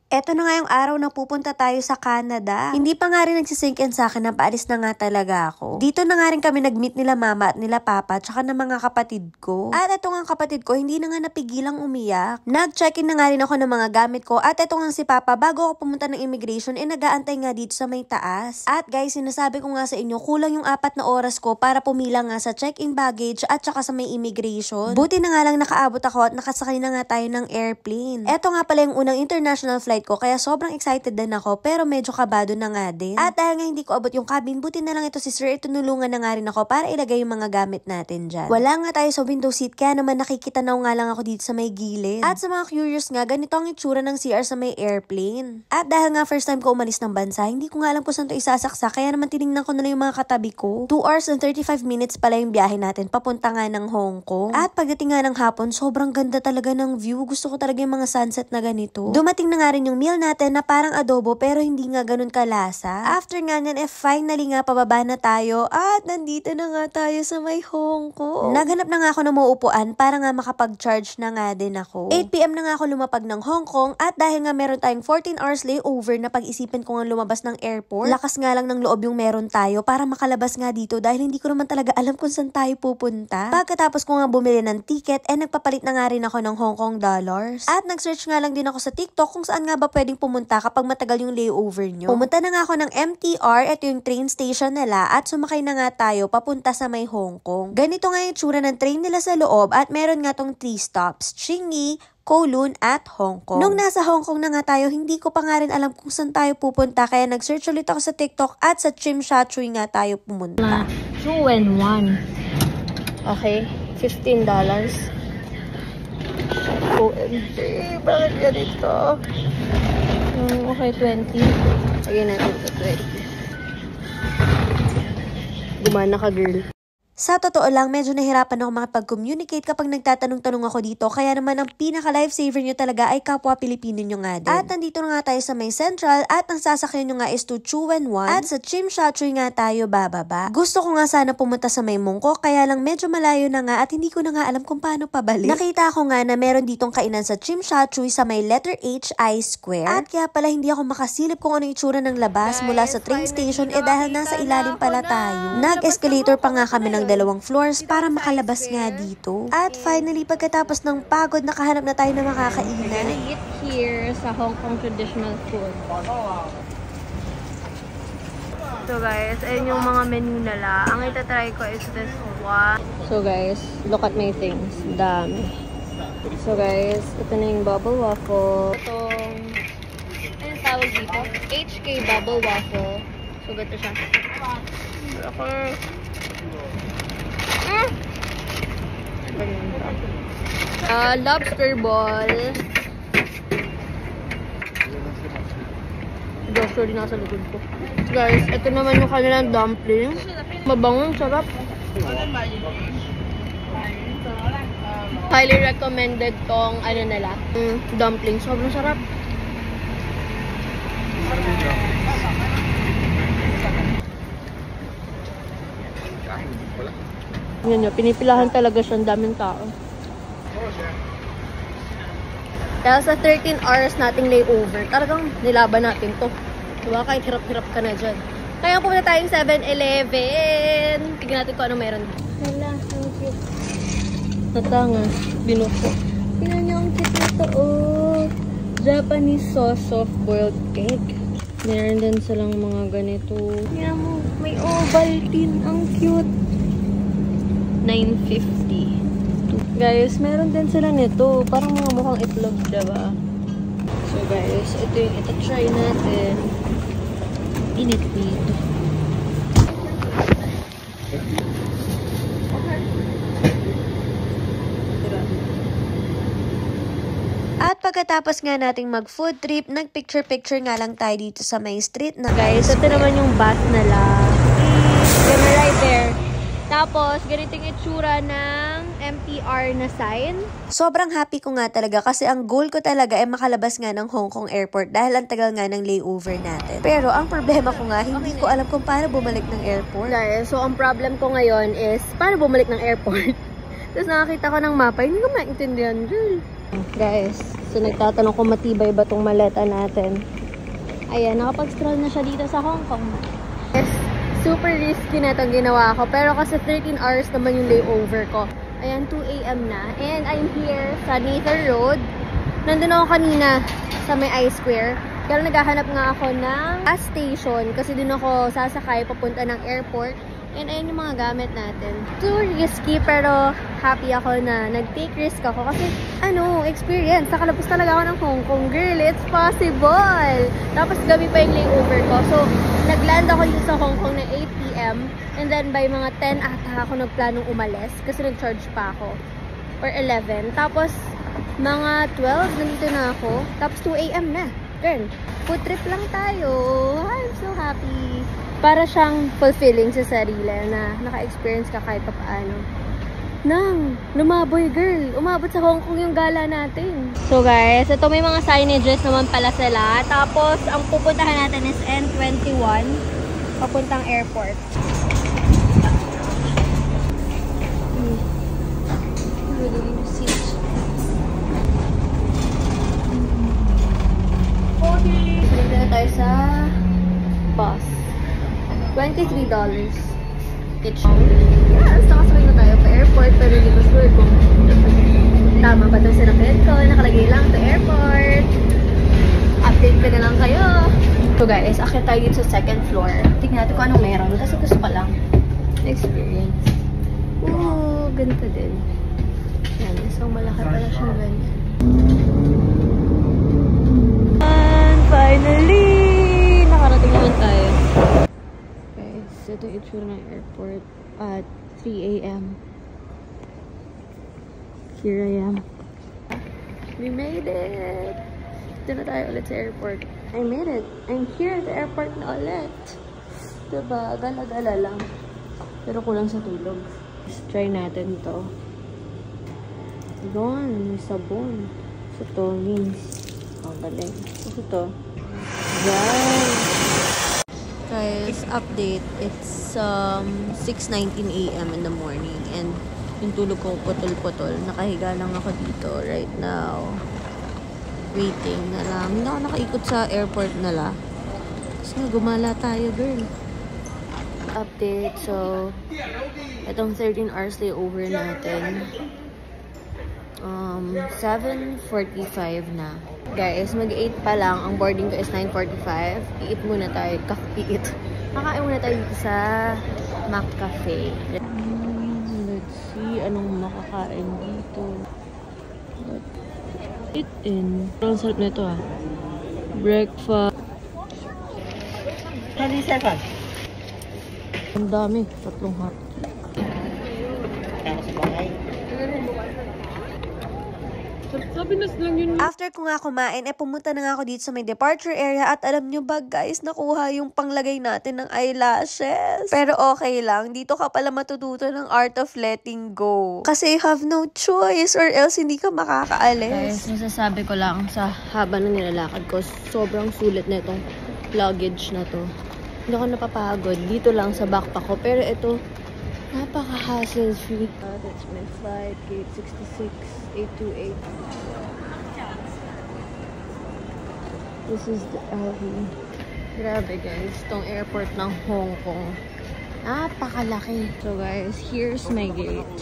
Eto na nga yung araw na pupunta tayo sa Canada. Hindi pa nga rin nagsisink in sa akin na paalis na nga talaga ako. Dito na nga rin kami nag-meet nila mama at nila papa tsaka ng mga kapatid ko. At eto nga kapatid ko, hindi na nga napigilang umiyak. Nag-check-in na nga rin ako ng mga gamit ko at eto nga si papa bago ako pumunta ng immigration nag-aantay nga dito sa may taas. At guys, sinasabi ko nga sa inyo, kulang yung 4 na oras ko para pumila nga sa check-in baggage at tsaka sa may immigration. Buti na nga lang nakaabot ako at nakasakay na nga tayo ng airplane. Eto nga pala yung unang international flight ko kaya sobrang excited din ako pero medyo kabado na nga din. At dahil nga hindi ko abot yung cabin, buti na lang ito si sir, tinulungan na nga rin ako para ilagay yung mga gamit natin dyan. Wala nga tayo sa window seat kaya naman nakikita na nga lang ako dito sa may gilid. At sa mga curious nga, ganito ang itsura ng CR sa may airplane. At dahil nga first time ko umalis ng bansa, hindi ko nga alam kung saan to isasaksa kaya naman tinignan ko na lang yung mga katabi ko. 2 hours and 35 minutes pala yung biyahe natin papunta nga ng Hong Kong. At pagdating nga ng hapon, sobrang ganda talaga ng view. Gusto ko talaga yung mga sunset na ganito. Dumating na nga rin yung meal natin na parang adobo pero hindi nga ganun kalasa. After nga nyan, finally nga pababa na tayo at nandito na nga tayo sa may Hong Kong. Naghanap na nga ako ng mauupuan para nga makapag-charge na nga din ako. 8 PM na nga ako lumapag ng Hong Kong at dahil nga meron tayong 14 hours layover na pag-isipan ko nga lumabas ng airport. Lakas nga lang ng loob yung meron tayo para makalabas nga dito dahil hindi ko naman talaga alam kung saan tayo pupunta. Pagkatapos ko nga bumili ng ticket, nagpapalit na nga rin ako ng Hong Kong dollars. At nag-search nga lang din ako sa TikTok kung saan nga ba pwedeng pumunta kapag matagal yung layover nyo. Pumunta na nga ako ng MTR, ito yung train station nila at sumakay na nga tayo papunta sa may Hong Kong. Ganito nga yung tsura ng train nila sa loob at meron nga tong 3 stops, Changi, Kowloon at Hong Kong. Nung nasa Hong Kong na nga tayo, hindi ko pa nga rin alam kung saan tayo pupunta kaya nag-search ulit ako sa TikTok at sa Tsim Sha Tsui nga tayo pumunta. 2 and 1. Okay, $15. OMG, bakit ganito? Okay, 20. Lagyan natin ito, 20. Gumana ka, girl. Sa totoo lang, medyo nahirapan ako makipag-communicate kapag nagtatanong-tanong ako dito. Kaya naman ang pinaka-lifesaver nyo talaga ay kapwa Pilipino nyo nga din. At nandito na nga tayo sa may Central at ang sasakyan nyo nga is to Chuan 1 at sa Tsim Sha Tsui nga tayo bababa. Gusto ko nga sana pumunta sa may Mongkok kaya lang medyo malayo na nga at hindi ko na nga alam kung paano pabalik. Nakita ko nga na meron ditong kainan sa Tsim Sha Tsui sa may letter H I Square. At kaya pala hindi ako makasilip kung ano yung itsura ng labas mula sa train station dahil nasa ilalim pala tayo. Nag-escalator pa nga kami ng 2 floors para makalabas nga dito. At finally, pagkatapos ng pagod, nakahanap na tayo na makakainan. We're gonna eat here sa Hong Kong traditional food. So guys, ayun yung mga menu nila. Ang itatry ko is this one. So guys, look at my things. Dami. So guys, ito na yung bubble waffle. Itong, ayun tawag dito? HK bubble waffle. So gato siya. Lobster ball. Lobster din nasa likod ko. Guys, ito naman yung kanilang dumpling. Mabango, sarap. Highly recommended tong ano nila, dumpling. Sobrang sarap. Yan yun, pinipilahan talaga siya, ang daming tao. Dahil sa 13 hours nating layover, talagang nilaban natin to. Diba? Kahit hirap-hirap ka na dyan. Kaya pumunta tayong 7-Eleven. Tignan natin kung ano meron. Hala, ang cute. Natanga, binuko. Tignan nyo ang cute nito, oh. Japanese sauce soft-boiled egg. Meron din silang mga ganito. Tignan mo, may Ovaltine. Ang cute. $9.50. Guys, meron din sila nito. Parang mga mukhang itlog, diba? So guys, ito yung ita-try natin. Init dito. At pagkatapos nga nating mag-food trip, nag-picture-picture nga lang tayo dito sa may street na guys. Ito naman yung bus nila. Gonna right there. Tapos, ganito yung itsura ng MTR na sign. Sobrang happy ko nga talaga kasi ang goal ko talaga ay makalabas nga ng Hong Kong airport dahil ang tagal nga ng layover natin. Pero ang problema ko nga, hindi ko alam kung paano bumalik ng airport. Guys, so ang problem ko ngayon is paano bumalik ng airport. Tapos nakakita ko ng mapa, hindi ko maintindihan, girl. Guys, so Kasi nagtatanong kung matibay ba tong maleta natin. Ayan, nakapag-stroll na siya dito sa Hong Kong. Yes, super risky na itong ginawa ko. Pero kasi 13 hours naman yung layover ko. Ayan, 2 AM na. And I'm here sa Nathan Road. Nandun ako kanina sa may I-Square. Kaya naghahanap nga ako ng gas station kasi dun ako sasakay papunta ng airport. And ayun yung mga gamit natin. Too risky pero happy ako na nag-take risk ako kasi experience. Nakalabas talaga ako ng Hong Kong. Girl, it's possible! Tapos gabi pa yung layover ko. So, nag-land ako dito sa Hong Kong na 8 PM. And then by mga 10 ata ako nagplanong umalis kasi nag-charge pa ako. Or 11. Tapos, mga 12, nandito na ako. Tapos 2 AM na. Girl, food trip lang tayo. I'm so happy. Para siyang fulfilling sa sarili na naka-experience ka kahit pa paano. Lumaboy girl. Umabot sa Hong Kong yung gala natin. So guys, ito may mga signages naman pala sila. Tapos, ang pupuntahan natin is N21. Papuntang airport. Dito na tayo sa bus. $23 each. Yes, nakasakay na tayo pa airport pero hindi ko sure kung tama ba ito sinakit ko. Nakalagay lang sa airport. Update ko na lang kayo. So guys, akit tayo dito sa second floor. Tignan natin kung anong meron kasi gusto ko lang experience. Ooh, ganito din. Yan, so malaki pala siyang ganyan. And finally, nakarating naman tayo. Guys, ito yung itsura ng airport at 3 AM. Here I am. We made it! Dito na tayo ulit sa airport. I made it! I'm here at the airport na ulit. Diba? Gala-gala lang. Pero kulang sa tulog. Let's try natin to. Doon, may sabon. So to means, ang galing. Ito to. Guys, update. It's 6:19 AM in the morning and yung tulog ko putol-putol. Nakahiga lang ako dito right now. Waiting na lang. Hindi ako nakaikot sa airport nala. Kasi nga gumala tayo, girl. Update. So, itong 13 hours layover natin. 7:45 na. Guys, mag-8 pa lang. Ang boarding ko is 9:45. Iit muna tayo. Iit. Kakain muna tayo dito sa McCafe. Let's see anong makakain dito. Eat in. Ang sarap na ito Breakfast. 20 seconds. Ang dami. 3 hot. After ko nga kumain, pumunta na nga ako dito sa may departure area at alam nyo ba guys, nakuha yung panglagay natin ng eyelashes. Pero okay lang, dito ka pala matututo ng art of letting go. Kasi you have no choice or else hindi ka makakaalis. Guys, masasabi ko lang sa haba ng nilalakad ko, sobrang sulit na itong luggage na to. Hindi ako napapagod dito lang sa backpack ko. Pero ito, napaka-hassle free. That's my flight, gate 66, 828. This is the LV. Grabe guys, itong airport ng Hong Kong. Napakalaki. So guys, here's my gate.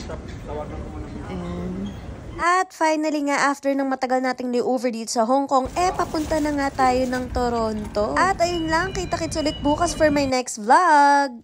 And at finally nga, after ng matagal nating layover dito sa Hong Kong, papunta na nga tayo ng Toronto. At ayun lang, kita-kits ulit bukas for my next vlog.